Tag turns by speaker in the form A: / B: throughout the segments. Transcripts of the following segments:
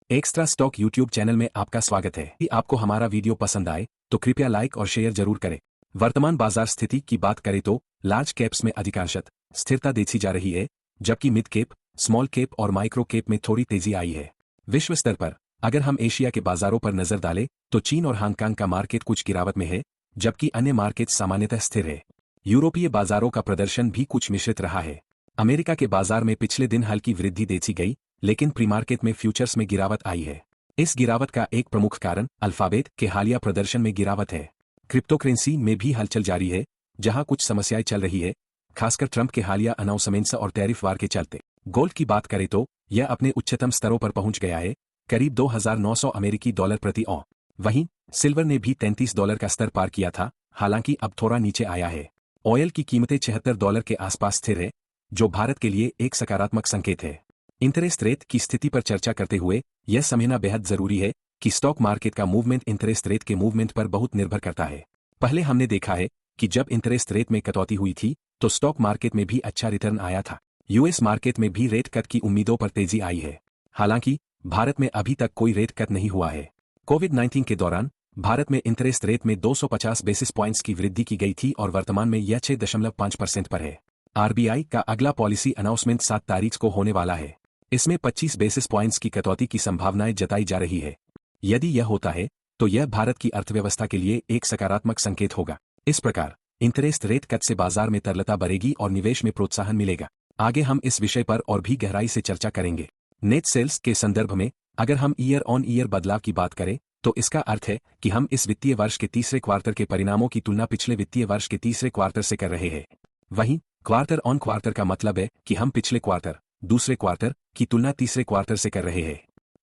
A: Extra stock YouTube channel में आपका स्वागत है। यदि आपको हमारा वीडियो पसंद आए तो कृपया लाइक और शेयर जरूर करें। वर्तमान बाजार स्थिति की बात करें तो लार्ज कैप्स में अधिकांशत स्थिरता देखी जा रही है, जबकि मिड कैप, स्मॉल कैप और माइक्रो कैप में थोड़ी तेजी आई है। विश्व स्तर पर अगर हम एशिया के बाजारों पर नजर डालें तो चीन और हांगकांग का मार्केट कुछ गिरावट में है, जबकि अन्य मार्केट सामान्यतः स्थिर है। यूरोपीय बाजारों का प्रदर्शन भी कुछ मिश्रित रहा है। अमेरिका के बाजार में पिछले दिन हल्की वृद्धि देखी गई, लेकिन प्री मार्केट में फ्यूचर्स में गिरावट आई है। इस गिरावट का एक प्रमुख कारण अल्फाबेट के हालिया प्रदर्शन में गिरावट है। क्रिप्टोकरेंसी में भी हलचल जारी है, जहां कुछ समस्याएं चल रही है, खासकर ट्रंप के हालिया अनाउंसमेंट्स और टैरिफ वार के चलते। गोल्ड की बात करें तो यह अपने उच्चतम स्तरों पर पहुंच गया है, करीब $2,900 अमेरिकी डॉलर प्रति औं। वहीं सिल्वर ने भी $33 का स्तर पार किया था, हालांकि अब थोड़ा नीचे आया है। ऑयल की कीमतें $76 के आसपास स्थिर है, जो भारत के लिए एक सकारात्मक संकेत है। इंटरेस्ट रेट की स्थिति पर चर्चा करते हुए यह समझना बेहद जरूरी है कि स्टॉक मार्केट का मूवमेंट इंटरेस्ट रेट के मूवमेंट पर बहुत निर्भर करता है। पहले हमने देखा है कि जब इंटरेस्ट रेट में कटौती हुई थी तो स्टॉक मार्केट में भी अच्छा रिटर्न आया था। यूएस मार्केट में भी रेट कट की उम्मीदों पर तेजी आई है। हालांकि भारत में अभी तक कोई रेट कट नहीं हुआ है। कोविड-19 के दौरान भारत में इंटरेस्ट रेट में 250 बेसिस पॉइंट्स की वृद्धि की गई थी और वर्तमान में यह 6.5% पर है। आरबीआई का अगला पॉलिसी अनाउंसमेंट 7 तारीख को होने वाला है। इसमें 25 बेसिस पॉइंट्स की कटौती की संभावनाएं जताई जा रही है। यदि यह होता है तो यह भारत की अर्थव्यवस्था के लिए एक सकारात्मक संकेत होगा। इस प्रकार इंटरेस्ट रेट कट से बाजार में तरलता बढ़ेगी और निवेश में प्रोत्साहन मिलेगा। आगे हम इस विषय पर और भी गहराई से चर्चा करेंगे। नेट सेल्स के संदर्भ में अगर हम ईयर ऑन ईयर बदलाव की बात करें तो इसका अर्थ है कि हम इस वित्तीय वर्ष के तीसरे क्वार्टर के परिणामों की तुलना पिछले वित्तीय वर्ष के तीसरे क्वार्टर से कर रहे हैं। वहीं क्वार्टर ऑन क्वार्टर का मतलब है कि हम पिछले क्वार्टर, दूसरे क्वार्टर की तुलना तीसरे क्वार्टर से कर रहे हैं।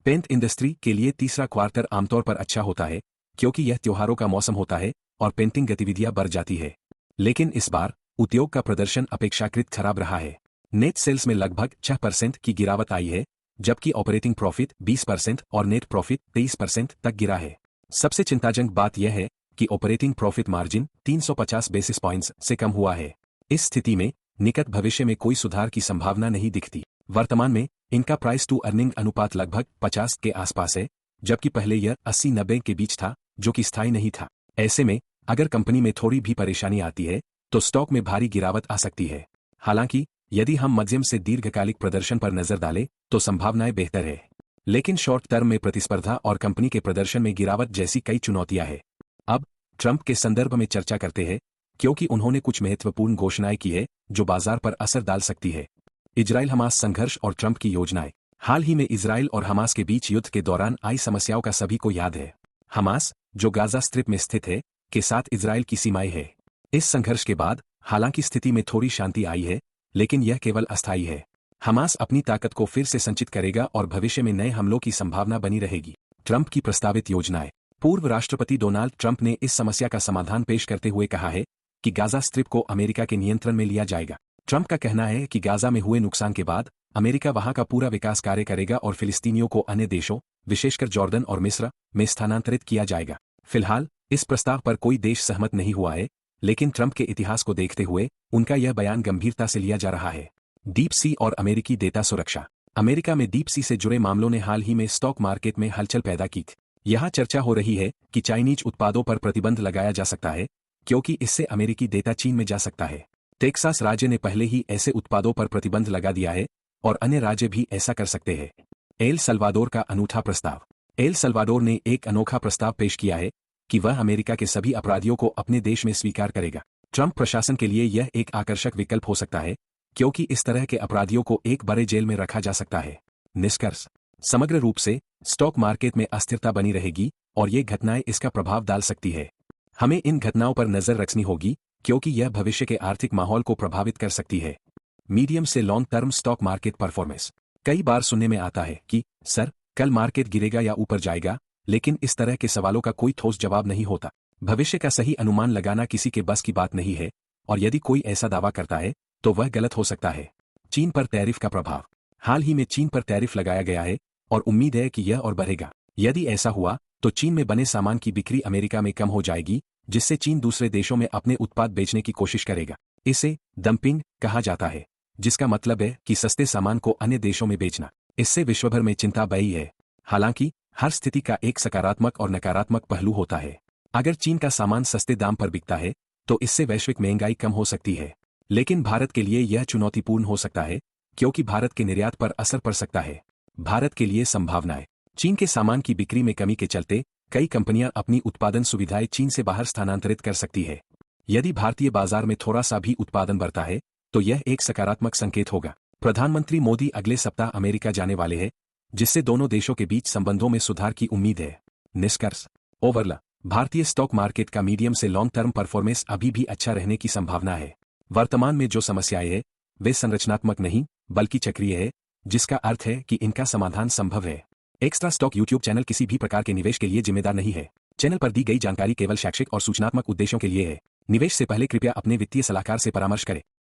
A: पेंट इंडस्ट्री के लिए तीसरा क्वार्टर आमतौर पर अच्छा होता है, क्योंकि यह त्योहारों का मौसम होता है और पेंटिंग गतिविधियां बढ़ जाती है। लेकिन इस बार उद्योग का प्रदर्शन अपेक्षाकृत खराब रहा है। नेट सेल्स में लगभग 6% की गिरावट आई है, जबकि ऑपरेटिंग प्रॉफिट 20% और नेट प्रॉफिट 23% तक गिरा है। सबसे चिंताजनक बात यह है कि operating profit margin 350 basis points से कम हुआ है। इस स्थिति में निकट भविष्य में कोई सुधार की संभावना नहीं दिखती। वर्तमान में इनका प्राइस टू अर्निंग अनुपात लगभग 50 के आसपास है, जबकि पहले यह 80-90 के बीच था, जो कि स्थायी नहीं था। ऐसे में अगर कंपनी में थोड़ी भी परेशानी आती है तो स्टॉक में भारी गिरावट आ सकती है। हालांकि यदि हम मध्यम से दीर्घकालिक प्रदर्शन पर नजर डालें तो संभावनाएं बेहतर है, लेकिन शॉर्ट टर्म में प्रतिस्पर्धा और कंपनी के प्रदर्शन में गिरावट जैसी कई चुनौतियां हैं। अब ट्रंप के संदर्भ में चर्चा करते हैं, क्योंकि उन्होंने कुछ महत्वपूर्ण घोषणाएं की है जो बाजार पर असर डाल सकती है। इजराइल हमास संघर्ष और ट्रंप की योजनाएं। हाल ही में इजराइल और हमास के बीच युद्ध के दौरान आई समस्याओं का सभी को याद है। हमास, जो गाजा स्ट्रिप में स्थित है, के साथ इजराइल की सीमाएं है। इस संघर्ष के बाद हालांकि स्थिति में थोड़ी शांति आई है, लेकिन यह केवल अस्थायी है। हमास अपनी ताकत को फिर से संचित करेगा और भविष्य में नए हमलों की संभावना बनी रहेगी। ट्रंप की प्रस्तावित योजनाएं। पूर्व राष्ट्रपति डोनाल्ड ट्रंप ने इस समस्या का समाधान पेश करते हुए कहा है कि गाजा स्ट्रिप को अमेरिका के नियंत्रण में लिया जाएगा। ट्रंप का कहना है कि गाजा में हुए नुकसान के बाद अमेरिका वहां का पूरा विकास कार्य करेगा और फिलिस्तीनियों को अन्य देशों, विशेषकर जॉर्डन और मिस्र, में स्थानांतरित किया जाएगा। फिलहाल इस प्रस्ताव पर कोई देश सहमत नहीं हुआ है, लेकिन ट्रंप के इतिहास को देखते हुए उनका यह बयान गंभीरता से लिया जा रहा है। डीप सी और अमेरिकी डेटा सुरक्षा। अमेरिका में डीप सी से जुड़े मामलों ने हाल ही में स्टॉक मार्केट में हलचल पैदा की थी। यहां चर्चा हो रही है कि चाइनीज उत्पादों पर प्रतिबंध लगाया जा सकता है, क्योंकि इससे अमेरिकी डेटा चीन में जा सकता है। टेक्सास राज्य ने पहले ही ऐसे उत्पादों पर प्रतिबंध लगा दिया है और अन्य राज्य भी ऐसा कर सकते हैं। एल सल्वाडोर का अनूठा प्रस्ताव। एल सल्वाडोर ने एक अनोखा प्रस्ताव पेश किया है कि वह अमेरिका के सभी अपराधियों को अपने देश में स्वीकार करेगा। ट्रंप प्रशासन के लिए यह एक आकर्षक विकल्प हो सकता है, क्योंकि इस तरह के अपराधियों को एक बड़े जेल में रखा जा सकता है। निष्कर्ष। समग्र रूप से स्टॉक मार्केट में अस्थिरता बनी रहेगी और ये घटनाएं इसका प्रभाव डाल सकती है। हमें इन घटनाओं पर नजर रखनी होगी, क्योंकि यह भविष्य के आर्थिक माहौल को प्रभावित कर सकती है। मीडियम से long term stock market performance. कई बार सुनने में आता है कि सर, कल मार्केट गिरेगा या ऊपर जाएगा, लेकिन इस तरह के सवालों का कोई ठोस जवाब नहीं होता। भविष्य का सही अनुमान लगाना किसी के बस की बात नहीं है, और यदि कोई ऐसा दावा करता है तो वह गलत हो सकता है। चीन पर टैरिफ का प्रभाव। हाल ही में चीन पर टैरिफ लगाया गया है और उम्मीद है कि यह और बढ़ेगा। यदि ऐसा हुआ तो चीन में बने सामान की बिक्री अमेरिका में कम हो जाएगी, जिससे चीन दूसरे देशों में अपने उत्पाद बेचने की कोशिश करेगा। इसे डंपिंग कहा जाता है, जिसका मतलब है कि सस्ते सामान को अन्य देशों में बेचना। इससे विश्वभर में चिंता बढ़ी है। हालांकि हर स्थिति का एक सकारात्मक और नकारात्मक पहलू होता है। अगर चीन का सामान सस्ते दाम पर बिकता है तो इससे वैश्विक महंगाई कम हो सकती है, लेकिन भारत के लिए यह चुनौतीपूर्ण हो सकता है क्योंकि भारत के निर्यात पर असर पड़ सकता है। भारत के लिए संभावनाएं। चीन के सामान की बिक्री में कमी के चलते कई कंपनियां अपनी उत्पादन सुविधाएं चीन से बाहर स्थानांतरित कर सकती है। यदि भारतीय बाजार में थोड़ा सा भी उत्पादन बढ़ता है तो यह एक सकारात्मक संकेत होगा। प्रधानमंत्री मोदी अगले सप्ताह अमेरिका जाने वाले हैं, जिससे दोनों देशों के बीच संबंधों में सुधार की उम्मीद है। निष्कर्ष। ओवरऑल भारतीय स्टॉक मार्केट का मीडियम से लॉन्ग टर्म परफॉर्मेंस अभी भी अच्छा रहने की संभावना है। वर्तमान में जो समस्याएं हैं वे संरचनात्मक नहीं बल्कि चक्रीय है, जिसका अर्थ है कि इनका समाधान संभव है। एक्स्ट्रा स्टॉक यूट्यूब चैनल किसी भी प्रकार के निवेश के लिए जिम्मेदार नहीं है। चैनल पर दी गई जानकारी केवल शैक्षिक और सूचनात्मक उद्देश्यों के लिए है। निवेश से पहले कृपया अपने वित्तीय सलाहकार से परामर्श करें।